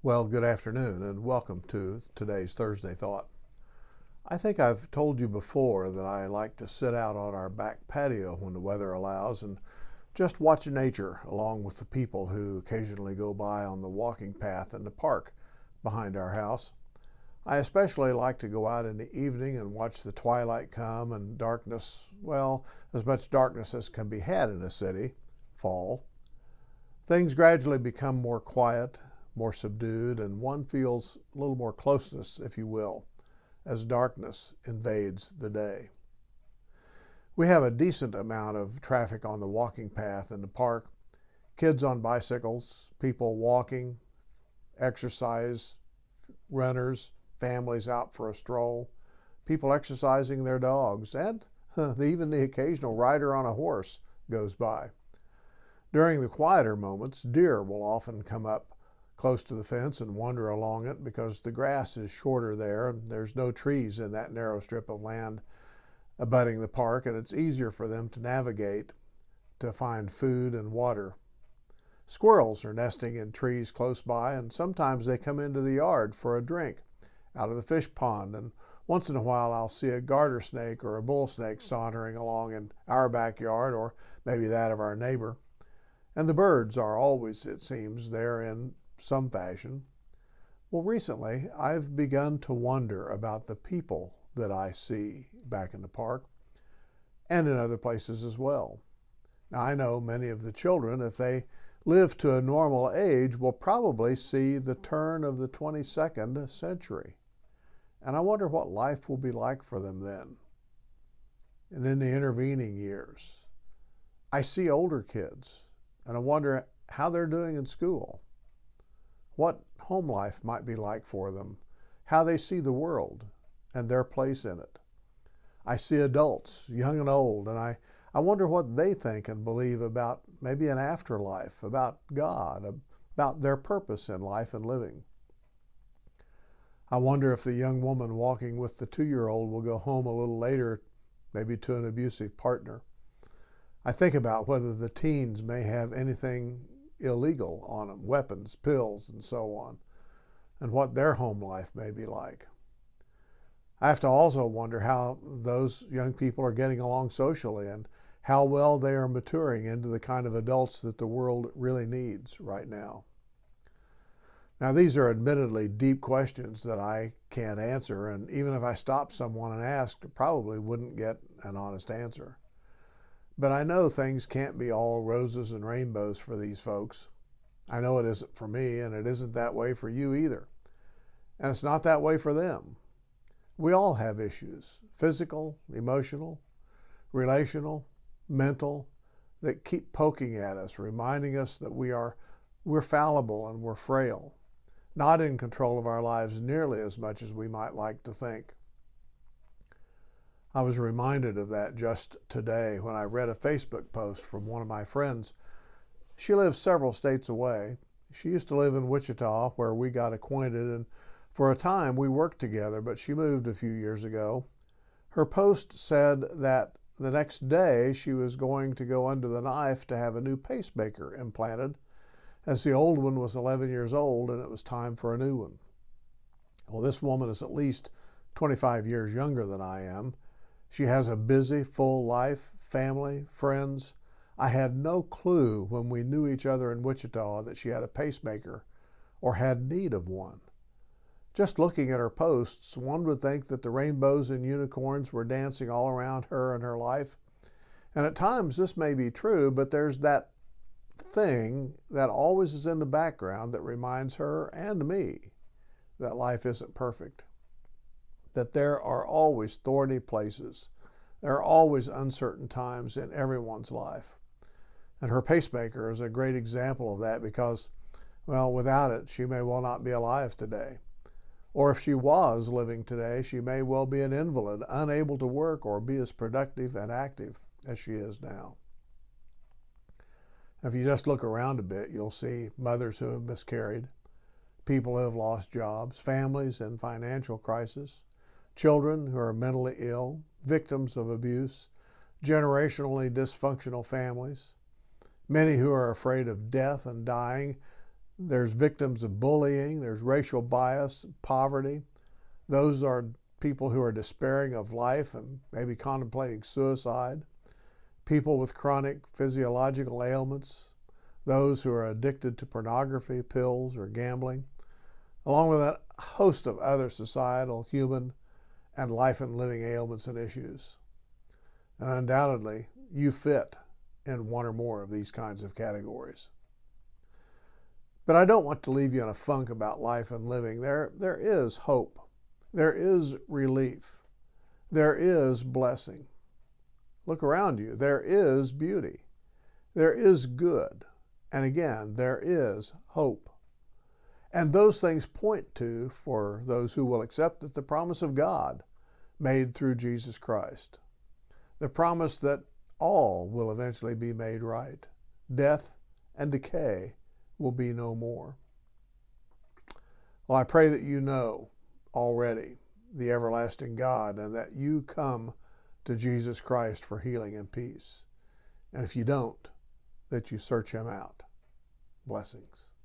Well, good afternoon and welcome to today's Thursday Thought. I think I've told you before that I like to sit out on our back patio when the weather allows and just watch nature along with the people who occasionally go by on the walking path in the park behind our house. I especially like to go out in the evening and watch the twilight come and darkness, well, as much darkness as can be had in a city, fall. Things gradually become more quiet, more subdued, and one feels a little more closeness, if you will, as darkness invades the day. We have a decent amount of traffic on the walking path in the park, kids on bicycles, people walking, exercise, runners, families out for a stroll, people exercising their dogs, and even the occasional rider on a horse goes by. During the quieter moments, deer will often come up close to the fence and wander along it because the grass is shorter there and there's no trees in that narrow strip of land abutting the park, and it's easier for them to navigate to find food and water. Squirrels are nesting in trees close by, and sometimes they come into the yard for a drink out of the fish pond, and once in a while I'll see a garter snake or a bull snake sauntering along in our backyard or maybe that of our neighbor. And the birds are always, it seems, there in some fashion. Well, recently I've begun to wonder about the people that I see back in the park and in other places as well. Now, I know many of the children, if they live to a normal age, will probably see the turn of the 22nd century. And I wonder what life will be like for them then. And in the intervening years, I see older kids and I wonder how they're doing in school, what home life might be like for them, how they see the world and their place in it. I see adults, young and old, and I wonder what they think and believe about maybe an afterlife, about God, about their purpose in life and living. I wonder if the young woman walking with the 2-year-old will go home a little later, maybe to an abusive partner. I think about whether the teens may have anything illegal on them, weapons, pills, and so on, and what their home life may be like. I have to also wonder how those young people are getting along socially and how well they are maturing into the kind of adults that the world really needs right now. Now, these are admittedly deep questions that I can't answer, and even if I stopped someone and asked, I probably wouldn't get an honest answer. But I know things can't be all roses and rainbows for these folks. I know it isn't for me, and it isn't that way for you either. And it's not that way for them. We all have issues, physical, emotional, relational, mental, that keep poking at us, reminding us that we're fallible and we're frail, not in control of our lives nearly as much as we might like to think. I was reminded of that just today when I read a Facebook post from one of my friends. She lives several states away. She used to live in Wichita, where we got acquainted, and for a time we worked together, but she moved a few years ago. Her post said that the next day she was going to go under the knife to have a new pacemaker implanted, as the old one was 11 years old and it was time for a new one. Well, this woman is at least 25 years younger than I am. She has a busy, full life, family, friends. I had no clue when we knew each other in Wichita that she had a pacemaker or had need of one. Just looking at her posts, one would think that the rainbows and unicorns were dancing all around her and her life. And at times this may be true, but there's that thing that always is in the background that reminds her and me that life isn't perfect, that there are always thorny places, there are always uncertain times in everyone's life. And her pacemaker is a great example of that because, well, without it, she may well not be alive today. Or if she was living today, she may well be an invalid, unable to work or be as productive and active as she is now. If you just look around a bit, you'll see mothers who have miscarried, people who have lost jobs, families in financial crisis, children who are mentally ill, victims of abuse, generationally dysfunctional families, many who are afraid of death and dying, There's victims of bullying, there's racial bias, poverty. Those are people who are despairing of life and maybe contemplating suicide. People with chronic physiological ailments, those who are addicted to pornography, pills, or gambling, along with a host of other societal, human, and life and living ailments and issues. And undoubtedly, you fit in one or more of these kinds of categories. But I don't want to leave you in a funk about life and living. There is hope. There is relief. There is blessing. Look around you. There is beauty. There is good. And again, there is hope. And those things point to, for those who will accept it, the promise of God made through Jesus Christ. The promise that all will eventually be made right. Death and decay will be no more. Well, I pray that you know already the everlasting God and that you come to Jesus Christ for healing and peace. And if you don't, that you search him out. Blessings.